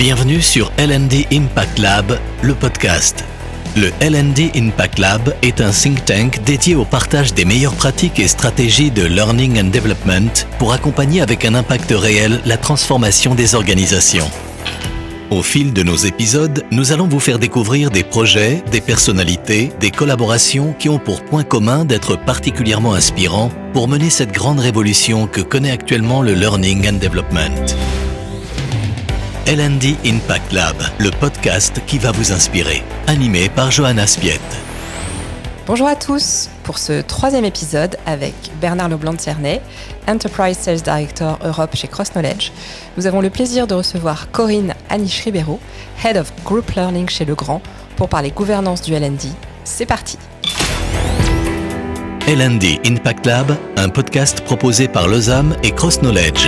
Bienvenue sur L&D Impact Lab, le podcast. Le L&D Impact Lab est un think tank dédié au partage des meilleures pratiques et stratégies de learning and development pour accompagner avec un impact réel la transformation des organisations. Au fil de nos épisodes, nous allons vous faire découvrir des projets, des personnalités, des collaborations qui ont pour point commun d'être particulièrement inspirants pour mener cette grande révolution que connaît actuellement le learning and development. L&D Impact Lab, le podcast qui va vous inspirer. Animé par Johanna Spiet. Bonjour à tous pour ce troisième épisode avec Bernard Leblanc-Tierney, Enterprise Sales Director Europe chez CrossKnowledge. Nous avons le plaisir de recevoir Corinne Anish-Ribeiro, Head of Group Learning chez Legrand, pour parler gouvernance du L&D. C'est parti. L&D Impact Lab, un podcast proposé par Lozam et CrossKnowledge.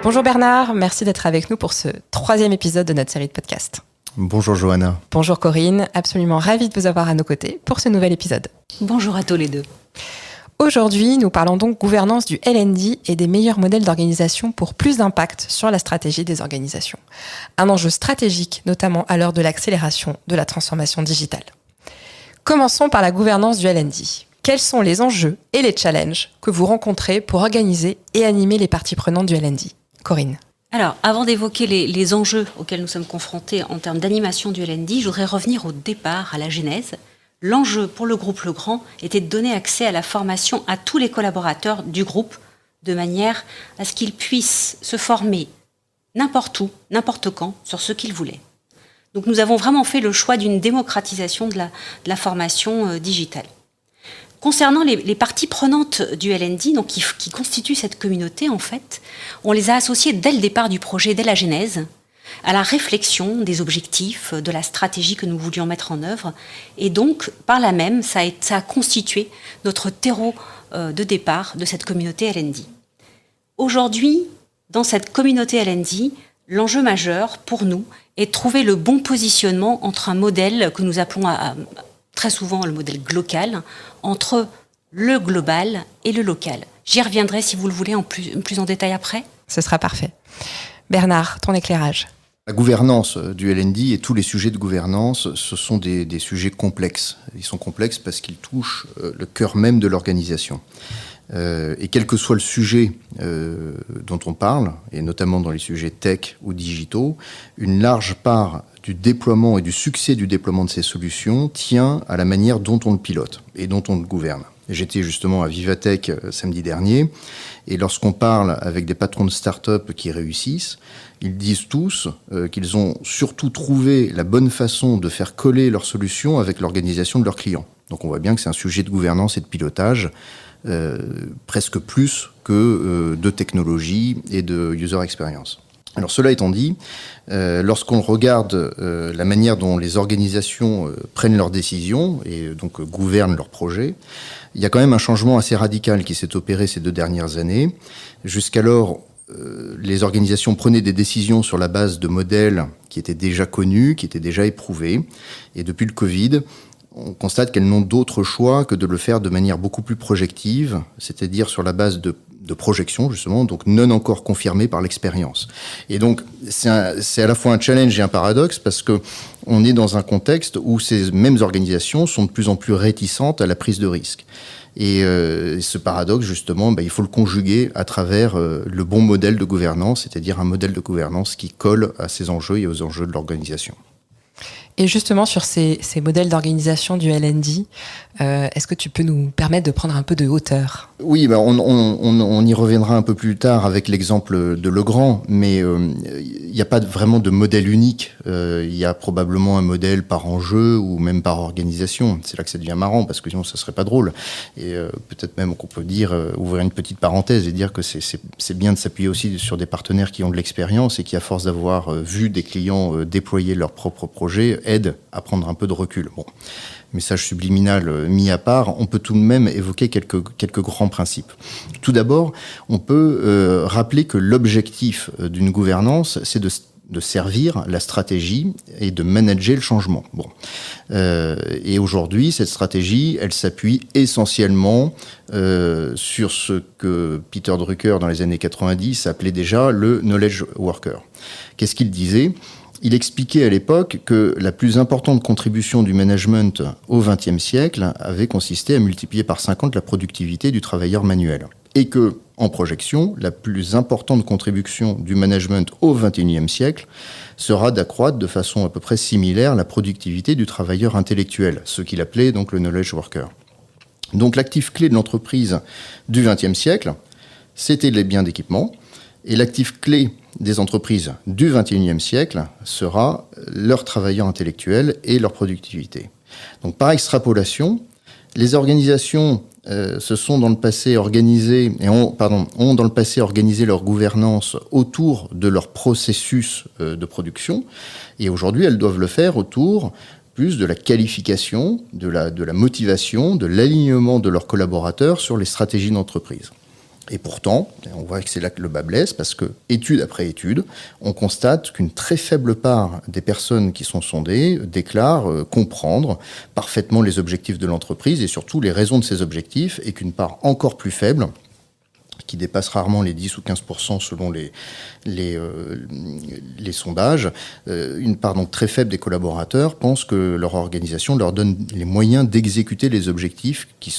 Bonjour Bernard, merci d'être avec nous pour ce troisième épisode de notre série de podcasts. Bonjour Johanna. Bonjour Corinne, absolument ravie de vous avoir à nos côtés pour ce nouvel épisode. Bonjour à tous les deux. Aujourd'hui, nous parlons donc gouvernance du L&D et des meilleurs modèles d'organisation pour plus d'impact sur la stratégie des organisations. Un enjeu stratégique, notamment à l'heure de l'accélération de la transformation digitale. Commençons par la gouvernance du L&D. Quels sont les enjeux et les challenges que vous rencontrez pour organiser et animer les parties prenantes du L&D ? Corinne. Alors, avant d'évoquer les enjeux auxquels nous sommes confrontés en termes d'animation du L&D, je voudrais revenir au départ, à la genèse. L'enjeu pour le groupe Legrand était de donner accès à la formation à tous les collaborateurs du groupe, de manière à ce qu'ils puissent se former n'importe où, n'importe quand, sur ce qu'ils voulaient. Donc nous avons vraiment fait le choix d'une démocratisation de la formation digitale. Concernant les parties prenantes du L&D, donc qui constituent cette communauté, en fait, on les a associées dès le départ du projet, dès la genèse, à la réflexion des objectifs, de la stratégie que nous voulions mettre en œuvre. Et donc, par là même, ça a constitué notre terreau de départ de cette communauté L&D. Aujourd'hui, dans cette communauté L&D, l'enjeu majeur pour nous est de trouver le bon positionnement entre un modèle que nous appelons très souvent le modèle glocal, entre le global et le local. J'y reviendrai, si vous le voulez, plus en détail après. Ce sera parfait. Bernard, ton éclairage. La gouvernance du L&D et tous les sujets de gouvernance, ce sont des sujets complexes. Ils sont complexes parce qu'ils touchent le cœur même de l'organisation. Et quel que soit le sujet dont on parle, et notamment dans les sujets tech ou digitaux, une large part du déploiement et du succès du déploiement de ces solutions tient à la manière dont on le pilote et dont on le gouverne. J'étais justement à Vivatech samedi dernier, et lorsqu'on parle avec des patrons de start-up qui réussissent, ils disent tous qu'ils ont surtout trouvé la bonne façon de faire coller leurs solutions avec l'organisation de leurs clients. Donc on voit bien que c'est un sujet de gouvernance et de pilotage, presque plus que de technologie et de user experience. Alors cela étant dit, lorsqu'on regarde la manière dont les organisations prennent leurs décisions et donc gouvernent leurs projets, il y a quand même un changement assez radical qui s'est opéré ces 2 dernières années. Jusqu'alors, les organisations prenaient des décisions sur la base de modèles qui étaient déjà connus, qui étaient déjà éprouvés. Et depuis le Covid, on constate qu'elles n'ont d'autre choix que de le faire de manière beaucoup plus projective, c'est-à-dire sur la base de projections, justement, donc non encore confirmées par l'expérience. Et donc, c'est à la fois un challenge et un paradoxe, parce que on est dans un contexte où ces mêmes organisations sont de plus en plus réticentes à la prise de risque. Et ce paradoxe, justement, il faut le conjuguer à travers le bon modèle de gouvernance, c'est-à-dire un modèle de gouvernance qui colle à ces enjeux et aux enjeux de l'organisation. Et justement, sur ces modèles d'organisation du L&D, est-ce que tu peux nous permettre de prendre un peu de hauteur ? Oui, on y reviendra un peu plus tard avec l'exemple de Legrand, mais il n'y a pas vraiment de modèle unique. Il y a probablement un modèle par enjeu ou même par organisation. C'est là que ça devient marrant, parce que sinon ça serait pas drôle. Et peut-être même qu'on peut dire, ouvrir une petite parenthèse et dire que c'est bien de s'appuyer aussi sur des partenaires qui ont de l'expérience et qui, à force d'avoir vu des clients déployer leurs propres projets, aident à prendre un peu de recul. Bon. Message subliminal mis à part, on peut tout de même évoquer quelques grands principes. Tout d'abord, on peut rappeler que l'objectif d'une gouvernance, c'est de servir la stratégie et de manager le changement. Bon. Et aujourd'hui, cette stratégie, elle s'appuie essentiellement sur ce que Peter Drucker, dans les années 90, appelait déjà le knowledge worker. Qu'est-ce qu'il disait ? Il expliquait à l'époque que la plus importante contribution du management au XXe siècle avait consisté à multiplier par 50 la productivité du travailleur manuel. Et que, en projection, la plus importante contribution du management au XXIe siècle sera d'accroître de façon à peu près similaire la productivité du travailleur intellectuel, ce qu'il appelait donc le knowledge worker. Donc l'actif clé de l'entreprise du XXe siècle, c'était les biens d'équipement, et l'actif clé des entreprises du XXIe siècle sera leurs travailleurs intellectuels et leur productivité. Donc par extrapolation, les organisations se sont dans le passé organisées et ont dans le passé organisé leur gouvernance autour de leur processus de production, et aujourd'hui elles doivent le faire autour plus de la qualification, de la motivation, de l'alignement de leurs collaborateurs sur les stratégies d'entreprise. Et pourtant, on voit que c'est là que le bât blesse, parce que, étude après étude, on constate qu'une très faible part des personnes qui sont sondées déclarent comprendre parfaitement les objectifs de l'entreprise et surtout les raisons de ces objectifs, et qu'une part encore plus faible, qui dépasse rarement les 10 ou 15% selon les sondages, une part donc très faible des collaborateurs pensent que leur organisation leur donne les moyens d'exécuter les objectifs qui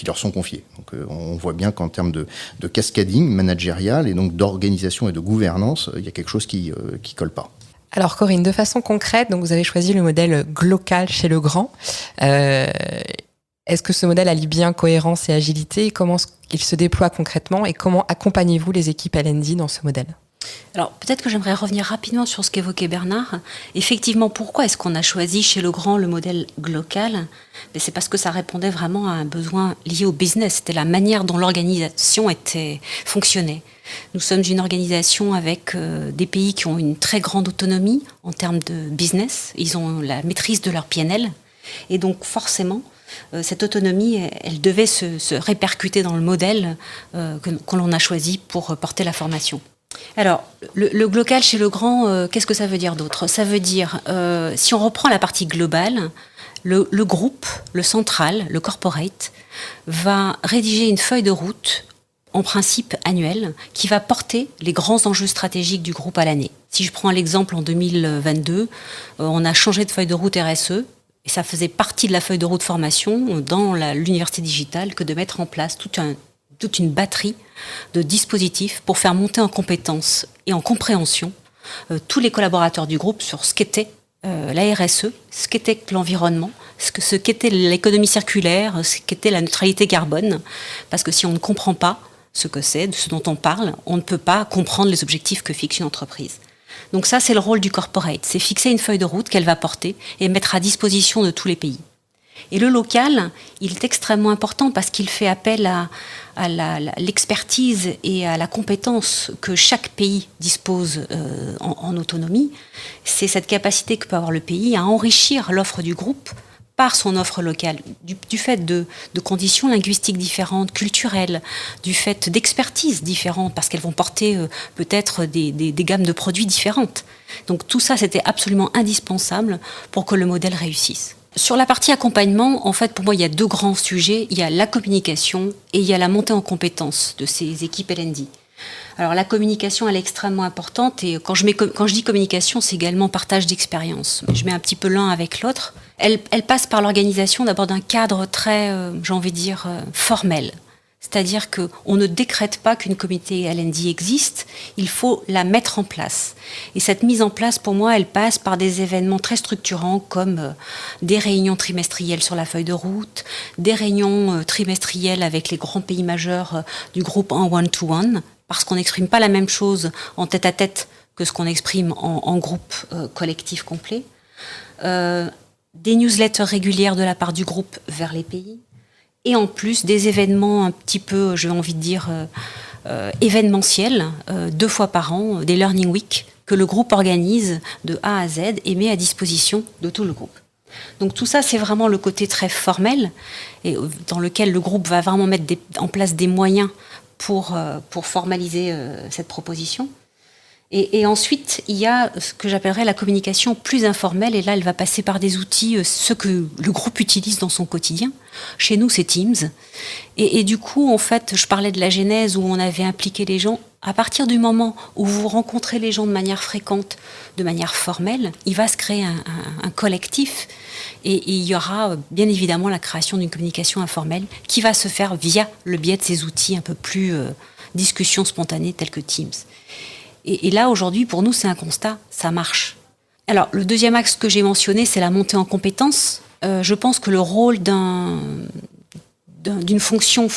leur sont confiés. Donc on voit bien qu'en termes de cascading managérial et donc d'organisation et de gouvernance, il y a quelque chose qui colle pas. Alors Corinne, de façon concrète, donc vous avez choisi le modèle Glocal chez Legrand. Est-ce que ce modèle allie bien cohérence et agilité ? Comment il se déploie concrètement et comment accompagnez-vous les équipes L&D dans ce modèle ? Alors peut-être que j'aimerais revenir rapidement sur ce qu'évoquait Bernard. Effectivement, pourquoi est-ce qu'on a choisi chez Legrand le modèle Glocal ? C'est parce que ça répondait vraiment à un besoin lié au business. C'était la manière dont l'organisation fonctionnait. Nous sommes une organisation avec des pays qui ont une très grande autonomie en termes de business. Ils ont la maîtrise de leur PNL. Et donc forcément, cette autonomie, elle devait se répercuter dans le modèle que l'on a choisi pour porter la formation. Alors, le Glocal chez Legrand, qu'est-ce que ça veut dire d'autre ? Ça veut dire, si on reprend la partie globale, le groupe, le central, le corporate, va rédiger une feuille de route, en principe annuelle, qui va porter les grands enjeux stratégiques du groupe à l'année. Si je prends l'exemple en 2022, on a changé de feuille de route RSE, et ça faisait partie de la feuille de route formation dans l'université digitale que de mettre en place toute une batterie de dispositifs pour faire monter en compétences et en compréhension tous les collaborateurs du groupe sur ce qu'était la RSE, ce qu'était l'environnement, ce qu'était l'économie circulaire, ce qu'était la neutralité carbone. Parce que si on ne comprend pas ce que c'est, de ce dont on parle, on ne peut pas comprendre les objectifs que fixe une entreprise. Donc ça, c'est le rôle du corporate, c'est fixer une feuille de route qu'elle va porter et mettre à disposition de tous les pays. Et le local, il est extrêmement important parce qu'il fait appel à l'expertise et à la compétence que chaque pays dispose en autonomie. C'est cette capacité que peut avoir le pays à enrichir l'offre du groupe par son offre locale, du fait de conditions linguistiques différentes, culturelles, du fait d'expertises différentes, parce qu'elles vont porter peut-être des gammes de produits différentes. Donc tout ça, c'était absolument indispensable pour que le modèle réussisse. Sur la partie accompagnement, en fait, pour moi, il y a deux grands sujets. Il y a la communication et il y a la montée en compétences de ces équipes L&D. Alors la communication, elle est extrêmement importante et quand je dis communication, c'est également partage d'expérience. Je mets un petit peu l'un avec l'autre. Elle passe par l'organisation d'abord d'un cadre très, j'ai envie de dire, formel. C'est-à-dire qu'on ne décrète pas qu'une communauté L&D existe, il faut la mettre en place. Et cette mise en place, pour moi, elle passe par des événements très structurants comme des réunions trimestrielles sur la feuille de route, des réunions trimestrielles avec les grands pays majeurs du groupe en one-to-one, parce qu'on n'exprime pas la même chose en tête-à-tête que ce qu'on exprime en groupe collectif complet. Des newsletters régulières de la part du groupe vers les pays. Et en plus, des événements un petit peu, j'ai envie de dire, événementiels, 2 fois par an, des Learning Week, que le groupe organise de A à Z et met à disposition de tout le groupe. Donc tout ça, c'est vraiment le côté très formel, et dans lequel le groupe va vraiment mettre en place des moyens pour formaliser cette proposition. Et ensuite, il y a ce que j'appellerais la communication plus informelle. Et là, elle va passer par des outils, ceux que le groupe utilise dans son quotidien. Chez nous, c'est Teams. Et du coup, en fait, je parlais de la genèse où on avait impliqué les gens. À partir du moment où vous rencontrez les gens de manière fréquente, de manière formelle, il va se créer un collectif. Et il y aura bien évidemment la création d'une communication informelle qui va se faire via le biais de ces outils un peu plus discussion spontanée tels que Teams. Et là, aujourd'hui, pour nous, c'est un constat, ça marche. Alors, le deuxième axe que j'ai mentionné, c'est la montée en compétences. Je pense que le rôle d'une fonction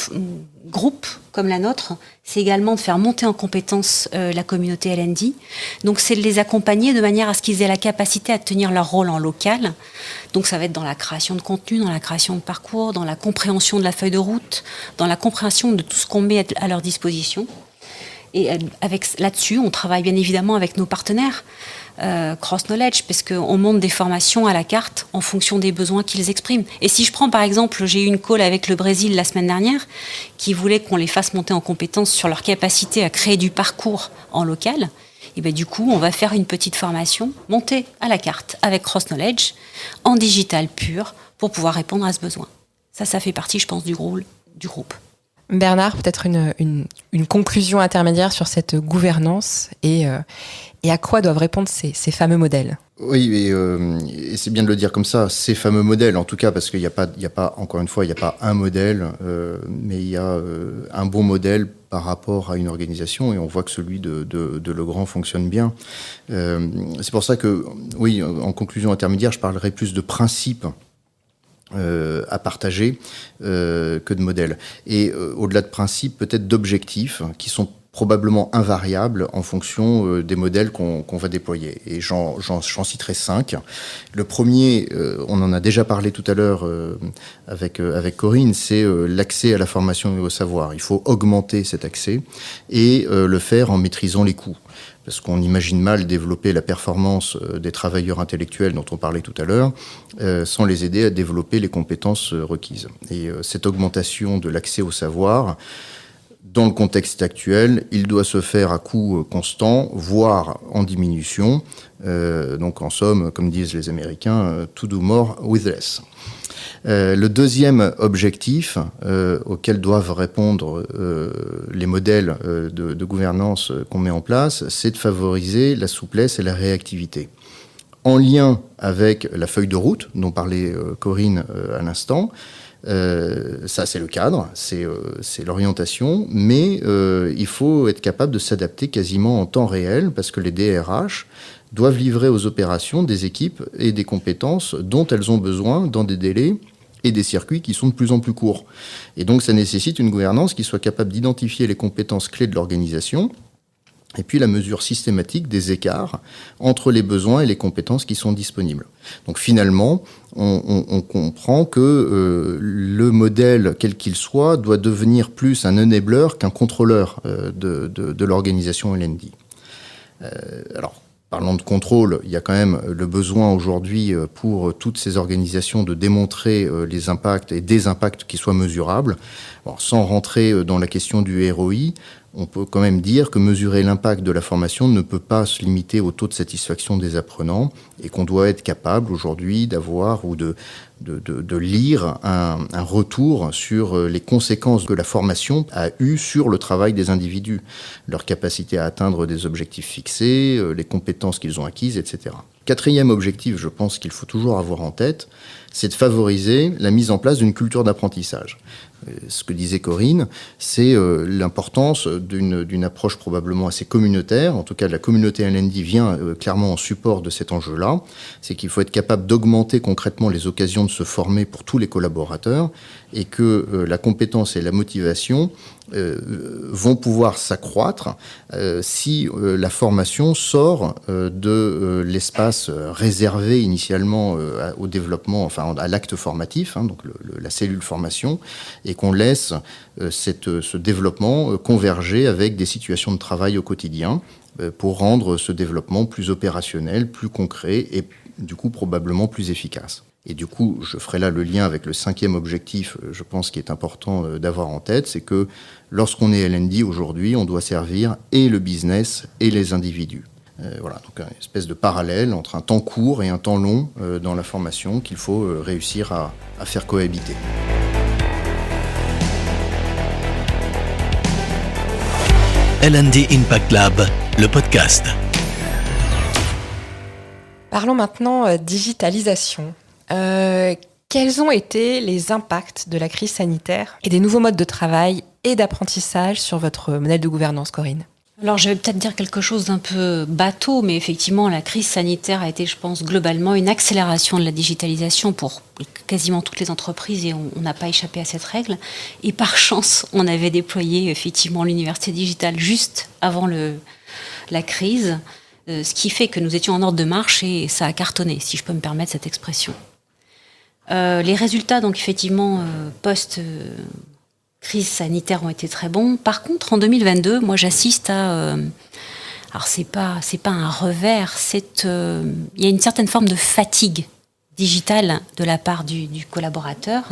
groupe comme la nôtre, c'est également de faire monter en compétences la communauté L&D. Donc, c'est de les accompagner de manière à ce qu'ils aient la capacité à tenir leur rôle en local. Donc, ça va être dans la création de contenu, dans la création de parcours, dans la compréhension de la feuille de route, dans la compréhension de tout ce qu'on met à leur disposition. Et là-dessus, on travaille bien évidemment avec nos partenaires Cross Knowledge, parce qu'on monte des formations à la carte en fonction des besoins qu'ils expriment. Et si je prends par exemple, j'ai eu une call avec le Brésil la semaine dernière, qui voulait qu'on les fasse monter en compétence sur leur capacité à créer du parcours en local. Et bien du coup, on va faire une petite formation montée à la carte avec Cross Knowledge, en digital pur, pour pouvoir répondre à ce besoin. Ça fait partie, je pense, du rôle du groupe. Bernard, peut-être une conclusion intermédiaire sur cette gouvernance et à quoi doivent répondre ces fameux modèles. Oui, et c'est bien de le dire comme ça, ces fameux modèles, en tout cas, parce qu'il n'y a pas, encore une fois, il n'y a pas un modèle, mais il y a un bon modèle par rapport à une organisation, et on voit que celui de Legrand fonctionne bien. C'est pour ça que, oui, en conclusion intermédiaire, je parlerai plus de principes à partager que de modèles. Et au-delà de principes, peut-être d'objectifs qui sont probablement invariables en fonction des modèles qu'on va déployer. Et j'en citerai 5. Le premier, on en a déjà parlé tout à l'heure avec Corinne, c'est l'accès à la formation et au savoir. Il faut augmenter cet accès et le faire en maîtrisant les coûts. Parce qu'on imagine mal développer la performance des travailleurs intellectuels dont on parlait tout à l'heure, sans les aider à développer les compétences requises. Et cette augmentation de l'accès au savoir, dans le contexte actuel, il doit se faire à coût constant, voire en diminution. Donc en somme, comme disent les Américains, to do more with less. Le deuxième objectif auquel doivent répondre les modèles de gouvernance qu'on met en place, c'est de favoriser la souplesse et la réactivité. En lien avec la feuille de route dont parlait Corinne à l'instant, ça c'est le cadre, c'est l'orientation, mais il faut être capable de s'adapter quasiment en temps réel parce que les DRH doivent livrer aux opérations des équipes et des compétences dont elles ont besoin dans des délais et des circuits qui sont de plus en plus courts. Et donc ça nécessite une gouvernance qui soit capable d'identifier les compétences clés de l'organisation et puis la mesure systématique des écarts entre les besoins et les compétences qui sont disponibles. Donc finalement, on comprend que le modèle, quel qu'il soit, doit devenir plus un enabler qu'un contrôleur de l'organisation L&D. Alors, parlant de contrôle, il y a quand même le besoin aujourd'hui pour toutes ces organisations de démontrer les impacts et des impacts qui soient mesurables. Bon, sans rentrer dans la question du ROI, on peut quand même dire que mesurer l'impact de la formation ne peut pas se limiter au taux de satisfaction des apprenants et qu'on doit être capable aujourd'hui d'avoir ou de lire un retour sur les conséquences que la formation a eues sur le travail des individus, leur capacité à atteindre des objectifs fixés, les compétences qu'ils ont acquises, etc. Quatrième objectif, je pense qu'il faut toujours avoir en tête, c'est de favoriser la mise en place d'une culture d'apprentissage. Ce que disait Corinne, c'est l'importance d'une approche probablement assez communautaire. En tout cas, la communauté L&D vient clairement en support de cet enjeu-là. C'est qu'il faut être capable d'augmenter concrètement les occasions de se former pour tous les collaborateurs et que la compétence et la motivation vont pouvoir s'accroître si la formation sort de l'espace réservé initialement au développement, enfin à l'acte formatif, donc la cellule formation, et qu'on laisse ce développement converger avec des situations de travail au quotidien pour rendre ce développement plus opérationnel, plus concret et du coup probablement plus efficace. Et du coup, je ferai là le lien avec le 5e objectif, je pense, qui est important d'avoir en tête, c'est que lorsqu'on est L&D aujourd'hui, on doit servir et le business et les individus. Voilà, donc une espèce de parallèle entre un temps court et un temps long dans la formation qu'il faut réussir à faire cohabiter. L&D Impact Lab, le podcast. Parlons maintenant digitalisation. Quels ont été les impacts de la crise sanitaire et des nouveaux modes de travail et d'apprentissage sur votre modèle de gouvernance, Corinne ? Alors, je vais peut-être dire quelque chose d'un peu bateau, mais effectivement, la crise sanitaire a été, je pense, globalement une accélération de la digitalisation pour quasiment toutes les entreprises et on n'a pas échappé à cette règle. Et par chance, on avait déployé effectivement l'université digitale juste avant la crise, ce qui fait que nous étions en ordre de marche et ça a cartonné, si je peux me permettre cette expression. Les résultats, donc effectivement, post-crise sanitaire ont été très bons. Par contre, en 2022, moi j'assiste à... alors c'est pas un revers, il y a une certaine forme de fatigue digitale de la part du collaborateur.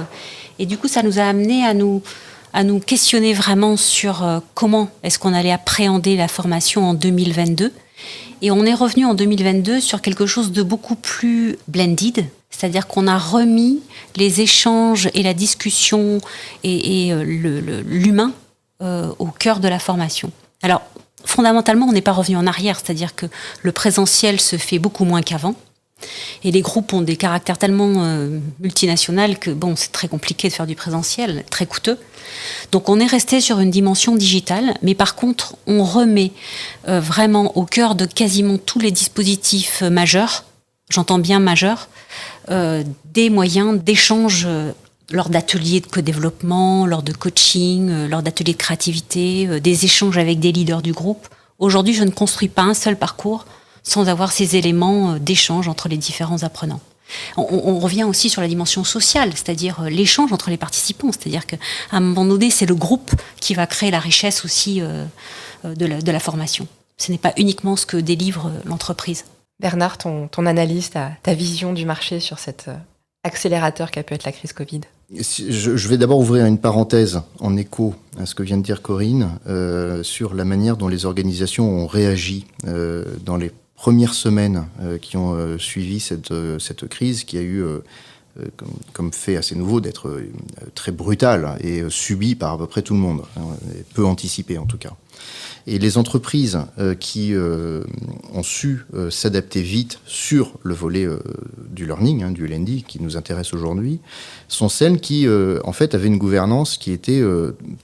Et du coup, ça nous a amené à nous questionner vraiment sur comment est-ce qu'on allait appréhender la formation en 2022. Et on est revenu en 2022 sur quelque chose de beaucoup plus blended, c'est-à-dire qu'on a remis les échanges et la discussion et l'humain au cœur de la formation. Alors, fondamentalement, on n'est pas revenu en arrière, c'est-à-dire que le présentiel se fait beaucoup moins qu'avant. Et les groupes ont des caractères tellement multinationaux que bon, c'est très compliqué de faire du présentiel, très coûteux. Donc on est resté sur une dimension digitale, mais par contre, on remet vraiment au cœur de quasiment tous les dispositifs majeurs, j'entends bien majeurs, des moyens d'échange lors d'ateliers de co-développement, lors de coaching, lors d'ateliers de créativité, des échanges avec des leaders du groupe. Aujourd'hui, je ne construis pas un seul parcours sans avoir ces éléments d'échange entre les différents apprenants. On revient aussi sur la dimension sociale, c'est-à-dire l'échange entre les participants, c'est-à-dire qu'à un moment donné, c'est le groupe qui va créer la richesse aussi de la formation. Ce n'est pas uniquement ce que délivre l'entreprise. Bernard, ton analyse, ta vision du marché sur cet accélérateur qu'a pu être la crise Covid. Je vais d'abord ouvrir une parenthèse en écho à ce que vient de dire Corinne sur la manière dont les organisations ont réagi dans les premières semaines qui ont suivi cette crise qui a eu comme fait assez nouveau d'être très brutale et subie par à peu près tout le monde, peu anticipée en tout cas. Et les entreprises qui ont su s'adapter vite sur le volet du learning, du L&D, qui nous intéresse aujourd'hui, sont celles qui, en fait, avaient une gouvernance qui était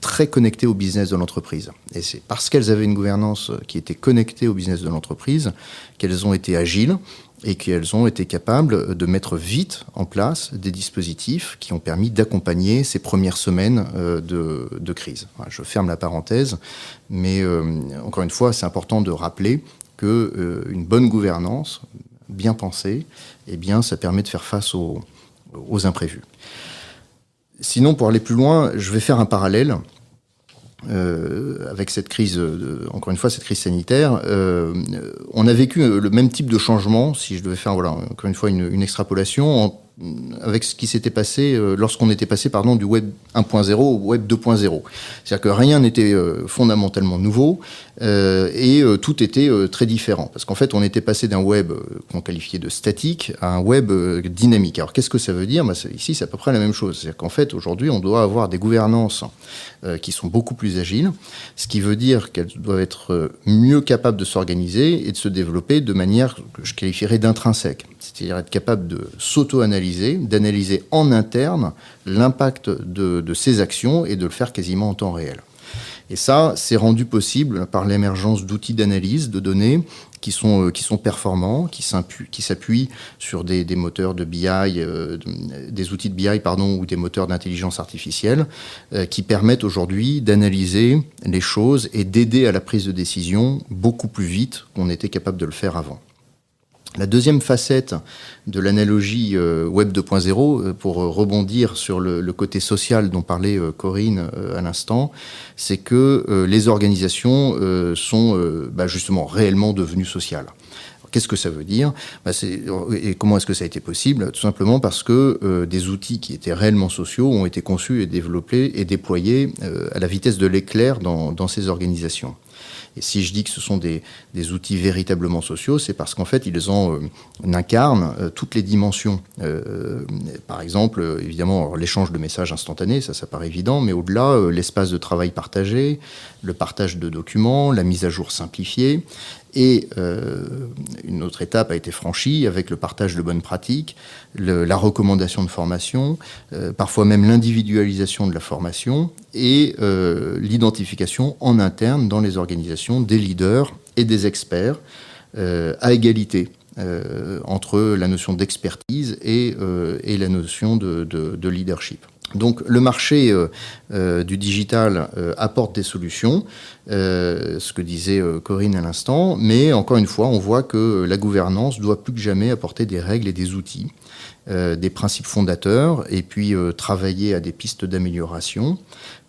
très connectée au business de l'entreprise. Et c'est parce qu'elles avaient une gouvernance qui était connectée au business de l'entreprise qu'elles ont été agiles et qu'elles ont été capables de mettre vite en place des dispositifs qui ont permis d'accompagner ces premières semaines de crise. Voilà, je ferme la parenthèse, mais encore une fois, c'est important de rappeler qu'une bonne gouvernance, bien pensée, eh bien, ça permet de faire face aux imprévus. Sinon, pour aller plus loin, je vais faire un parallèle avec cette crise, encore une fois, cette crise sanitaire. On a vécu le même type de changement, si je devais faire, voilà, encore une fois, une extrapolation, avec ce qui s'était passé lorsqu'on était passé du web 1.0 au web 2.0. C'est-à-dire que rien n'était fondamentalement nouveau et tout était très différent. Parce qu'en fait, on était passé d'un web qu'on qualifiait de statique à un web dynamique. Alors, qu'est-ce que ça veut dire ? Ici, c'est à peu près la même chose. C'est-à-dire qu'en fait, aujourd'hui, on doit avoir des gouvernances qui sont beaucoup plus agiles, ce qui veut dire qu'elles doivent être mieux capables de s'organiser et de se développer de manière que je qualifierais d'intrinsèque. C'est-à-dire être capable de s'auto-analyser, d'analyser en interne l'impact de ses actions et de le faire quasiment en temps réel. Et ça, c'est rendu possible par l'émergence d'outils d'analyse de données qui sont performants, qui s'appuient sur des moteurs de BI, des outils de BI, ou des moteurs d'intelligence artificielle, qui permettent aujourd'hui d'analyser les choses et d'aider à la prise de décision beaucoup plus vite qu'on était capable de le faire avant. La deuxième facette de l'analogie Web 2.0, pour rebondir sur le côté social dont parlait Corinne à l'instant, c'est que les organisations sont justement réellement devenues sociales. qu'est-ce que ça veut dire ? Et comment est-ce que ça a été possible ? Tout simplement parce que des outils qui étaient réellement sociaux ont été conçus et développés et déployés à la vitesse de l'éclair dans ces organisations. Et si je dis que ce sont des outils véritablement sociaux, c'est parce qu'en fait, ils incarnent toutes les dimensions. Par exemple, évidemment, l'échange de messages instantanés, ça paraît évident, mais au-delà, l'espace de travail partagé, le partage de documents, la mise à jour simplifiée. Et une autre étape a été franchie avec le partage de bonnes pratiques, la recommandation de formation, parfois même l'individualisation de la formation et l'identification en interne dans les organisations des leaders et des experts à égalité entre la notion d'expertise et la notion de leadership. Donc le marché du digital apporte des solutions, ce que disait Corinne à l'instant, mais encore une fois, on voit que la gouvernance doit plus que jamais apporter des règles et des outils, des principes fondateurs, et puis travailler à des pistes d'amélioration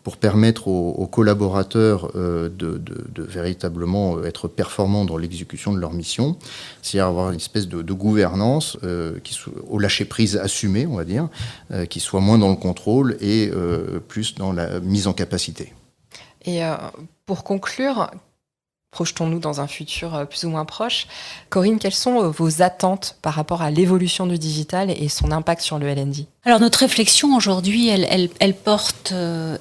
pour permettre aux collaborateurs de véritablement être performants dans l'exécution de leur mission, c'est-à-dire avoir une espèce de gouvernance au lâcher-prise assumé, on va dire, qui soit moins dans le contrôle et plus dans la mise en capacité. Et pour conclure, projetons-nous dans un futur plus ou moins proche. Corinne, quelles sont vos attentes par rapport à l'évolution du digital et son impact sur le L&D ? Alors notre réflexion aujourd'hui, elle porte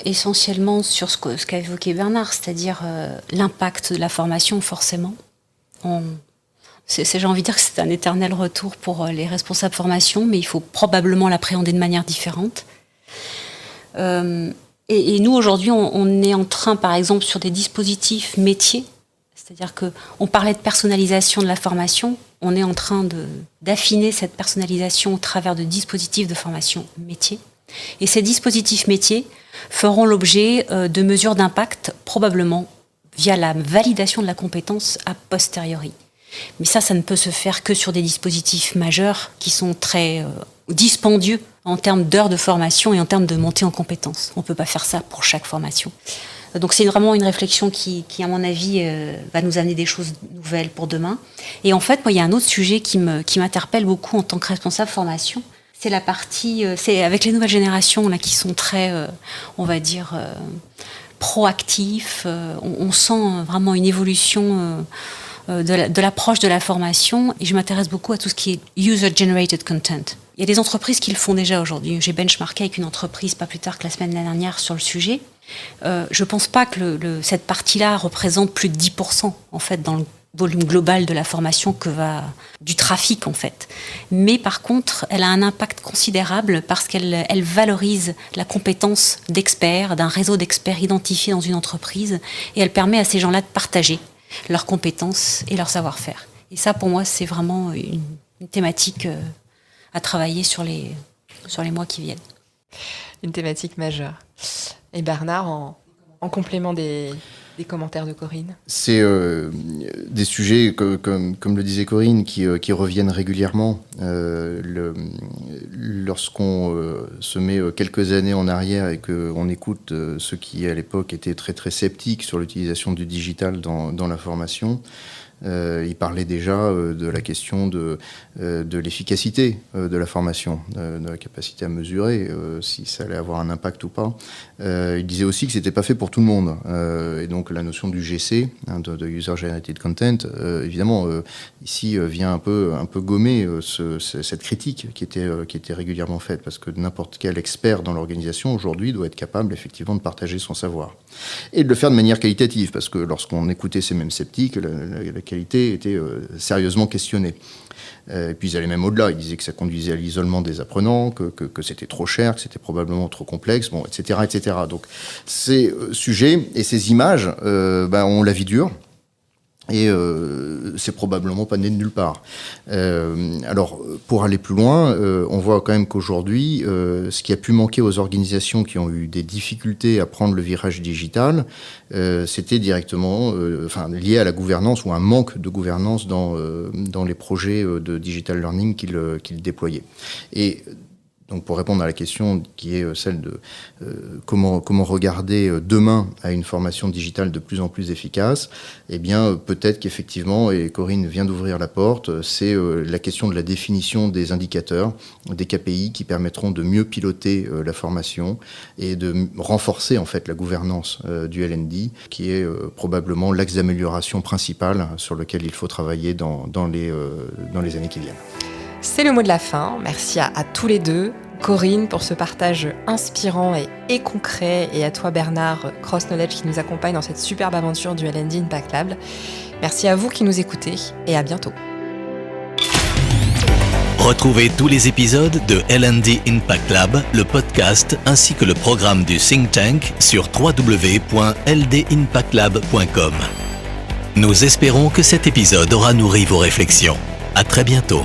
essentiellement sur ce qu'a évoqué Bernard, c'est-à-dire l'impact de la formation forcément. J'ai envie de dire que c'est un éternel retour pour les responsables formation, mais il faut probablement l'appréhender de manière différente. Et nous aujourd'hui, on est en train, par exemple, sur des dispositifs métiers. C'est-à-dire qu'on parlait de personnalisation de la formation, on est en train d'affiner cette personnalisation au travers de dispositifs de formation métier. Et ces dispositifs métiers feront l'objet de mesures d'impact, probablement via la validation de la compétence a posteriori. Mais ça ne peut se faire que sur des dispositifs majeurs qui sont très dispendieux en termes d'heures de formation et en termes de montée en compétences. On ne peut pas faire ça pour chaque formation. Donc c'est vraiment une réflexion qui à mon avis, va nous amener des choses nouvelles pour demain. Et en fait, moi, il y a un autre sujet qui m'interpelle beaucoup en tant que responsable formation. C'est la partie, c'est avec les nouvelles générations là qui sont très, on va dire, proactifs. On sent vraiment une évolution de l'approche de la formation. Et je m'intéresse beaucoup à tout ce qui est user-generated content. Il y a des entreprises qui le font déjà aujourd'hui. J'ai benchmarké avec une entreprise pas plus tard que la semaine dernière sur le sujet. Je ne pense pas que cette partie-là représente plus de 10% en fait dans le volume global de la formation du trafic en fait. Mais par contre, elle a un impact considérable parce qu'elle valorise la compétence d'experts, d'un réseau d'experts identifiés dans une entreprise, et elle permet à ces gens-là de partager leurs compétences et leur savoir-faire. Et ça, pour moi, c'est vraiment une thématique à travailler sur les mois qui viennent. Une thématique majeure. Et Bernard, en complément des commentaires de Corinne ? C'est des sujets, comme le disait Corinne, qui reviennent régulièrement. Lorsqu'on se met quelques années en arrière et qu'on écoute ceux qui, à l'époque, étaient très, très sceptiques sur l'utilisation du digital dans la formation, il parlait déjà de la question de l'efficacité de la formation, de la capacité à mesurer si ça allait avoir un impact ou pas. Il disait aussi que c'était pas fait pour tout le monde. Et donc la notion du GC, de User Generated Content, évidemment, ici vient un peu gommer cette critique qui était régulièrement faite, parce que n'importe quel expert dans l'organisation aujourd'hui doit être capable effectivement de partager son savoir. Et de le faire de manière qualitative, parce que lorsqu'on écoutait ces mêmes sceptiques, la qualité était sérieusement questionnée. Et puis ils allaient même au-delà, ils disaient que ça conduisait à l'isolement des apprenants, que c'était trop cher, que c'était probablement trop complexe, bon, etc., etc. Donc ces sujets et ces images ont la vie dure. Et c'est probablement pas né de nulle part. Alors, pour aller plus loin, on voit quand même qu'aujourd'hui, ce qui a pu manquer aux organisations qui ont eu des difficultés à prendre le virage digital, c'était directement lié à la gouvernance ou un manque de gouvernance dans les projets de digital learning qu'ils déployaient. Et Donc pour répondre à la question qui est celle de comment regarder demain à une formation digitale de plus en plus efficace, eh bien peut-être qu'effectivement, et Corinne vient d'ouvrir la porte, c'est la question de la définition des indicateurs, des KPI qui permettront de mieux piloter la formation et de renforcer en fait la gouvernance du LND, qui est probablement l'axe d'amélioration principal sur lequel il faut travailler dans les années qui viennent. C'est le mot de la fin. Merci à tous les deux. Corinne pour ce partage inspirant et concret, et à toi Bernard Cross Knowledge qui nous accompagne dans cette superbe aventure du L&D Impact Lab. Merci à vous qui nous écoutez et à bientôt. Retrouvez tous les épisodes de L&D Impact Lab, le podcast ainsi que le programme du think tank sur www.ldImpactlab.com. Nous espérons que cet épisode aura nourri vos réflexions. À très bientôt.